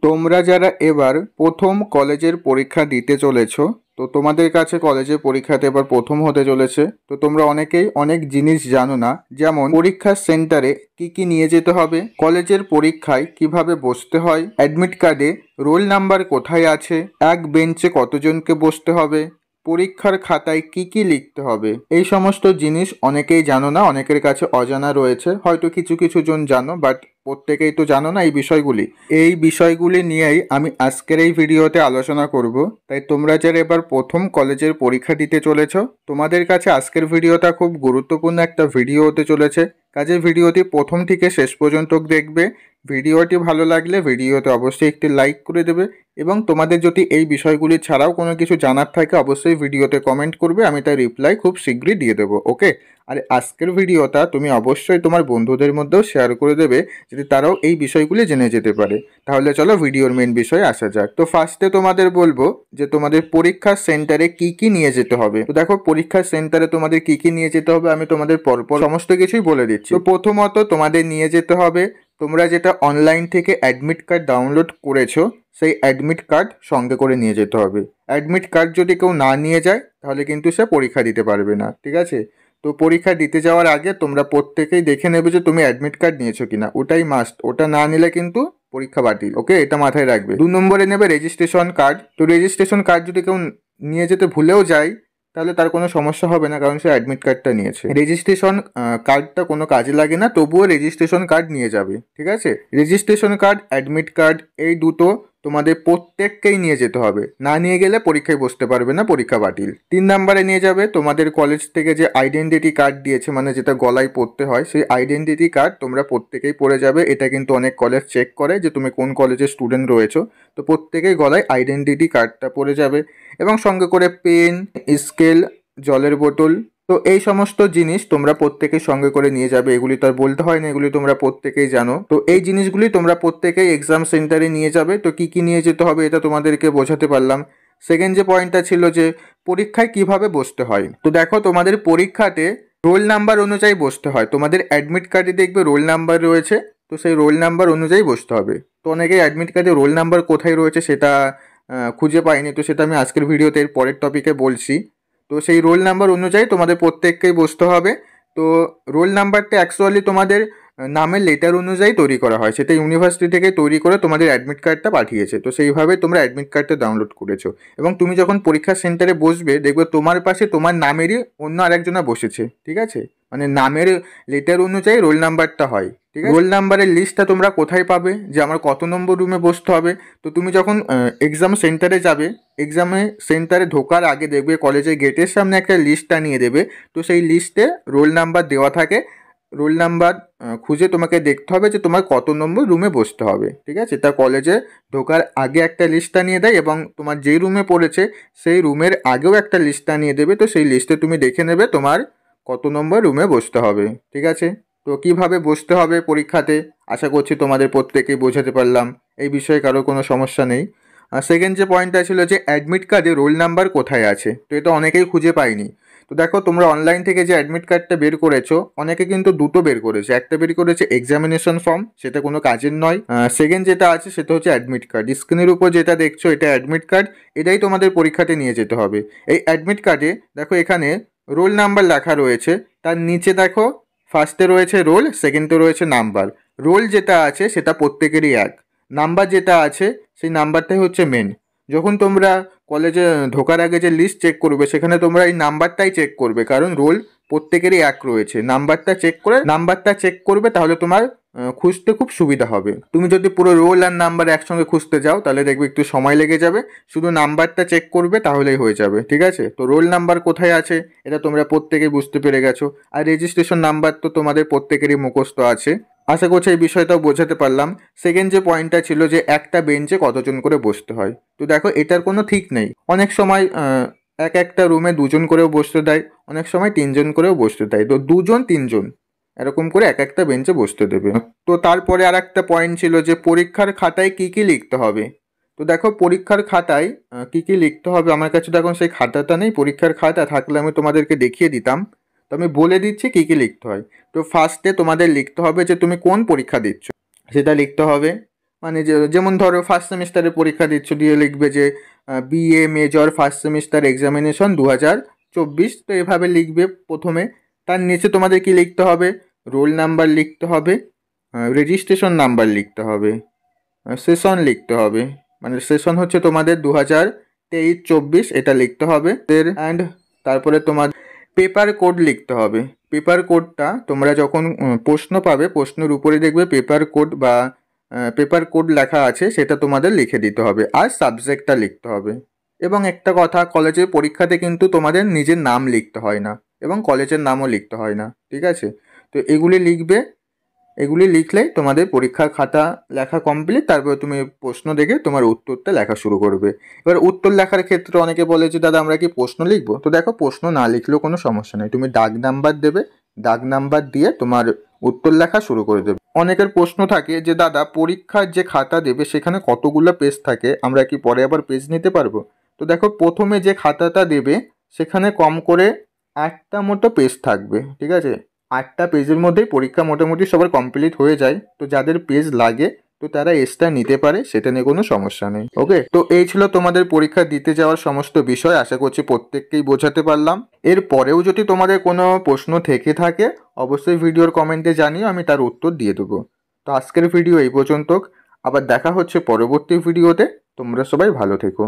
তোমরা যারা এবার প্রথম কলেজের পরীক্ষা দিতে চলেছো, তো তোমাদের কাছে কলেজের পরীক্ষাতে এবার প্রথম হতে চলেছে। তো তোমরা অনেকেই অনেক জিনিস জানো না, যেমন পরীক্ষার সেন্টারে কি কি নিয়ে যেতে হবে, কলেজের পরীক্ষায় কিভাবে বসতে হয়, অ্যাডমিট কার্ডে রোল নাম্বার কোথায় আছে, এক বেঞ্চে কতজনকে বসতে হবে, পরীক্ষার খাতায় কি কি লিখতে হবে। এই সমস্ত জিনিস অনেকেই জানো না, অনেকের কাছে অজানা রয়েছে। হয়তো কিছু কিছু জন জানো, বাট প্রত্যেকেই তো জানো না এই বিষয়গুলি। এই বিষয়গুলি নিয়েই আমি আজকের এই ভিডিওতে আলোচনা করব। তাই তোমরা যারা এবার প্রথম কলেজের পরীক্ষা দিতে চলেছ, তোমাদের কাছে আজকের ভিডিওটা খুব গুরুত্বপূর্ণ একটা ভিডিও হতে চলেছে। কাজে ভিডিওটি প্রথম থেকে শেষ পর্যন্ত দেখবে। ভিডিওটি ভালো লাগলে ভিডিওতে অবশ্যই একটি লাইক করে দেবে, এবং তোমাদের যদি এই বিষয়গুলি ছাড়াও কোনো কিছু জানার থাকে অবশ্যই ভিডিওতে কমেন্ট করবে, আমি তার রিপ্লাই খুব শীঘ্রই দিয়ে দেবো। ওকে, আর আজকের ভিডিওটা তুমি অবশ্যই তোমার বন্ধুদের মধ্যেও শেয়ার করে দেবে, যাতে তারাও এই বিষয়গুলি জেনে যেতে পারে। তাহলে চলো ভিডিওর মেন বিষয়ে আসা যাক। তো ফার্স্টে তোমাদের বলবো যে তোমাদের পরীক্ষার সেন্টারে কি কি নিয়ে যেতে হবে। তো দেখো, পরীক্ষার সেন্টারে তোমাদের কি কি নিয়ে যেতে হবে আমি তোমাদের পরপর সমস্ত কিছুই বলে দিচ্ছি। তো প্রথমত তোমাদের নিয়ে যেতে হবে, তোমরা যেটা অনলাইন থেকে অ্যাডমিট কার্ড ডাউনলোড করেছো, সেই অ্যাডমিট কার্ড সঙ্গে করে নিয়ে যেতে হবে। অ্যাডমিট কার্ড যদি কেউ না নিয়ে যায় তাহলে কিন্তু সে পরীক্ষা দিতে পারবে না, ঠিক আছে? তো পরীক্ষা দিতে যাওয়ার আগে তোমরা প্রত্যেকেই দেখে নেবে যে তুমি অ্যাডমিট কার্ড নিয়েছো কিনা, ওটাই মাস্ট। ওটা না নিলে কিন্তু পরীক্ষা বাতিল। ওকে, এটা মাথায় রাখবে। 2 নম্বরে নেবে রেজিস্ট্রেশন কার্ড। তো রেজিস্ট্রেশন কার্ড যদি কেউ নিয়ে যেতে ভুলেও যায় তাহলে তার কোনো সমস্যা হবে না, কারণ সে অ্যাডমিট কার্ডটা নিয়েছে। রেজিস্ট্রেশন কার্ডটা কোনো কাজে লাগে না, তবুও রেজিস্ট্রেশন কার্ড নিয়ে যাবে, ঠিক আছে? রেজিস্ট্রেশন কার্ড, অ্যাডমিট কার্ড, এই দুটো তোমাদের প্রত্যেককেই নিয়ে যেতে হবে। না নিয়ে গেলে পরীক্ষায় বসতে পারবে না, পরীক্ষা বাতিল। 3 নম্বরে নিয়ে যাবে তোমাদের কলেজ থেকে যে আইডেন্টিটি কার্ড দিয়েছে, মানে যেটা গলায় পরতে হয়, সেই আইডেন্টিটি কার্ড তোমরা প্রত্যেকেই পরে যাবে। এটা কিন্তু অনেক কলেজ চেক করে যে তুমি কোন কলেজের স্টুডেন্ট রয়েছো। তো প্রত্যেকেই গলায় আইডেন্টিটি কার্ডটা পরে যাবে, এবং সঙ্গে করে পেন, স্কেল, জলের বোতল। তো এই সমস্ত জিনিস তোমরা প্রত্যেকেই সঙ্গে করে নিয়ে যাবে। এগুলি তো আর বলতে হয় না, এগুলি তোমরা প্রত্যেকেই জানো। তো এই জিনিসগুলি তোমরা প্রত্যেকেই এক্সাম সেন্টারে নিয়ে যাবে। তো কি কি নিয়ে যেতে হবে এটা তোমাদেরকে বোঝাতে পারলাম। সেকেন্ড যে পয়েন্টটা ছিল যে পরীক্ষায় কিভাবে বসতে হয়। তো দেখো, তোমাদের পরীক্ষাতে রোল নাম্বার অনুযায়ী বসতে হয়। তোমাদের অ্যাডমিট কার্ডে দেখবে রোল নাম্বার রয়েছে, তো সেই রোল নাম্বার অনুযায়ী বসতে হবে। তো অনেকেই অ্যাডমিট কার্ডে রোল নাম্বার কোথায় রয়েছে সেটা খুঁজে পাইনি, তো সেটা আমি আজকের ভিডিওতে এর পরের টপিকে বলছি। তো সেই রোল নাম্বার অনুযায়ী তোমাদের প্রত্যেককেই বসতে হবে। তো রোল নাম্বারটা অ্যাকচুয়ালি তোমাদের নামের লেটার অনুযায়ী তৈরি করা হয়, সেটা ইউনিভার্সিটি থেকে তৈরি করে তোমাদের অ্যাডমিট কার্ডটা পাঠিয়েছে। তো সেইভাবে তোমরা অ্যাডমিট কার্ডটা ডাউনলোড করেছো, এবং তুমি যখন পরীক্ষা সেন্টারে বসবে দেখবে তোমার পাশে তোমার নামেরই অন্য আরেকজনা বসেছে, ঠিক আছে? মানে নামের লেটার অনুযায়ী রোল নাম্বারটা হয়, ঠিক আছে? রোল নাম্বারের লিস্টটা তোমরা কোথায় পাবে, যে আমার কত নম্বর রুমে বসতে হবে। তো তুমি যখন এক্সাম সেন্টারে যাবে, এক্সামে সেন্টারে ঢোকার আগে দেখবে কলেজের গেটের সামনে একটা লিস্ট টানিয়ে দেবে। তো সেই লিস্টে রোল নাম্বার দেওয়া থাকে। রোল নাম্বার খুঁজে তোমাকে দেখতে হবে যে তোমার কত নম্বর রুমে বসতে হবে, ঠিক আছে? তা কলেজে ঢোকার আগে একটা লিস্ট টানিয়ে দেয়, এবং তোমার যেই রুমে পড়েছে সেই রুমের আগেও একটা লিস্ট টানিয়ে দেবে। তো সেই লিস্টে তুমি দেখে নেবে তোমার কত নম্বর রুমে বসতে হবে, ঠিক আছে? তো কিভাবে বসতে হবে পরীক্ষাতে আশা করছি তোমাদের প্রত্যেকেই বোঝাতে পারলাম। এই বিষয়ে কারো কোনো সমস্যা নেই। আর সেকেন্ড যে পয়েন্টটা ছিল যে অ্যাডমিট কার্ডে রোল নাম্বার কোথায় আছে, তো এটা অনেকেই খুঁজে পায়নি। তো দেখো, তোমরা অনলাইন থেকে যে অ্যাডমিট কার্ডটা বের করেছো, অনেকে কিন্তু দুটো বের করেছে। একটা বের করেছে এক্সামিনেশন ফর্ম, সেটা কোনো কাজের নয়। সেকেন্ড যেটা আছে সেটা হচ্ছে অ্যাডমিট কার্ড। স্ক্রিনের উপর যেটা দেখছো এটা অ্যাডমিট কার্ড, এটাই তোমাদের পরীক্ষাতে নিয়ে যেতে হবে। এই অ্যাডমিট কার্ডে দেখো এখানে রোল নাম্বার লেখা রয়েছে, তার নিচে দেখো ফার্স্টে রয়েছে রোল, সেকেন্ডে রয়েছে নাম্বার। রোল যেটা আছে সেটা প্রত্যেকেরই এক, নাম্বার যেটা আছে সেই নাম্বারটাই হচ্ছে মেন। যখন তোমরা কলেজে ঢোকার আগে যে লিস্ট চেক করবে সেখানে তোমরা এই নাম্বারটাই চেক করবে, কারণ রোল প্রত্যেকেরই এক রয়েছে। নাম্বারটা চেক করবে, তাহলে তোমার খুঁজতে খুব সুবিধা হবে। তুমি যদি পুরো রোল আর নাম্বার একসঙ্গে খুঁজতে যাও তাহলে দেখবে একটু সময় লেগে যাবে। শুধু নাম্বারটা চেক করবে তাহলেই হয়ে যাবে, ঠিক আছে? তো রোল নাম্বার কোথায় আছে এটা তোমরা প্রত্যেকেই বুঝতে পেরে গেছো। আর রেজিস্ট্রেশন নাম্বার তো তোমাদের প্রত্যেকেরই মুখস্থ আছে। আশা করছি এই বিষয়টাও বোঝাতে পারলাম। সেকেন্ড যে পয়েন্টটা ছিল যে একটা বেঞ্চে কতজন করে বসতে হয়। তো দেখো, এটার কোনো ঠিক নেই। অনেক সময় একটা রুমে দুজন করেও বসতে দেয়, অনেক সময় তিনজন করেও বসতে দেয়। তো দুজন তিনজন এরকম করে একটা বেঞ্চে বসতে দেবে। তো তারপরে আর একটা পয়েন্ট ছিল যে পরীক্ষার খাতায় কি কি লিখতে হবে। তো দেখো, পরীক্ষার খাতায় কি কি লিখতে হবে, আমার কাছে তো এখন সেই খাতাটা নেই। পরীক্ষার খাতা থাকলে আমি তোমাদেরকে দেখিয়ে দিতাম। তো আমি বলে দিচ্ছি কি কি লিখতে হয়। তো ফার্স্টে তোমাদের লিখতে হবে যে তুমি কোন পরীক্ষা দিচ্ছ, সেটা লিখতে হবে। মানে যেমন ধরো ফার্স্ট সেমিস্টারে পরীক্ষা দিচ্ছ, দিয়ে লিখবে যে BA major first semester examination 2024। তো এভাবে লিখবে প্রথমে। তার নিচে তোমাদের কি লিখতে হবে, রোল নাম্বার লিখতে হবে, রেজিস্ট্রেশন নাম্বার লিখতে হবে, সেশন লিখতে হবে, মানে সেশন হচ্ছে তোমাদের 2023-24 এটা লিখতে হবে। অ্যান্ড তারপরে তোমার পেপার কোড লিখতে হবে। পেপার কোডটা তোমরা যখন প্রশ্ন পাবে, প্রশ্নের উপরে দেখবে পেপার কোড বা পেপার কোড লেখা আছে, সেটা তোমাদের লিখে দিতে হবে। আর সাবজেক্টটা লিখতে হবে। এবং একটা কথা, কলেজের পরীক্ষাতে কিন্তু তোমাদের নিজের নাম লিখতে হয় না, এবং কলেজের নামও লিখতে হয় না, ঠিক আছে? তো এগুলি লিখবে। এগুলি লিখলেই তোমাদের পরীক্ষার খাতা লেখা কমপ্লিট। তারপরে তুমি প্রশ্ন দেখে তোমার উত্তরটা লেখা শুরু করবে। এবার উত্তর লেখার ক্ষেত্রে অনেকে বলে যে দাদা আমরা কি প্রশ্ন লিখবো? তো দেখো, প্রশ্ন না লিখলেও কোনো সমস্যা নেই, তুমি দাগ নাম্বার দেবে, দাগ নাম্বার দিয়ে তোমার উত্তর লেখা শুরু করে দেবে। অনেকের প্রশ্ন থাকে যে দাদা পরীক্ষার যে খাতা দেবে সেখানে কতগুলো পেজ থাকে, আমরা কি পরে আবার পেজ নিতে পারবো? তো দেখো, প্রথমে যে খাতাটা দেবে সেখানে কম করে 8টা মতো পেজ থাকবে, ঠিক আছে? 8টা পেজের মধ্যেই পরীক্ষা মোটামুটি সবার কমপ্লিট হয়ে যায়। তো যাদের পেজ লাগে তো তারা এক্সট্রা নিতে পারে, সেটা নিয়ে কোনো সমস্যা নেই। ওকে, তো এই ছিল তোমাদের পরীক্ষা দিতে যাওয়ার সমস্ত বিষয়। আশা করছি প্রত্যেককেই বোঝাতে পারলাম। এর পরেও যদি তোমাদের কোনো প্রশ্ন থেকে থাকে অবশ্যই ভিডিওর কমেন্টে জানিও, আমি তার উত্তর দিয়ে দেবো। তো আজকের ভিডিও এই পর্যন্ত, আবার দেখা হচ্ছে পরবর্তী ভিডিওতে। তোমরা সবাই ভালো থেকো।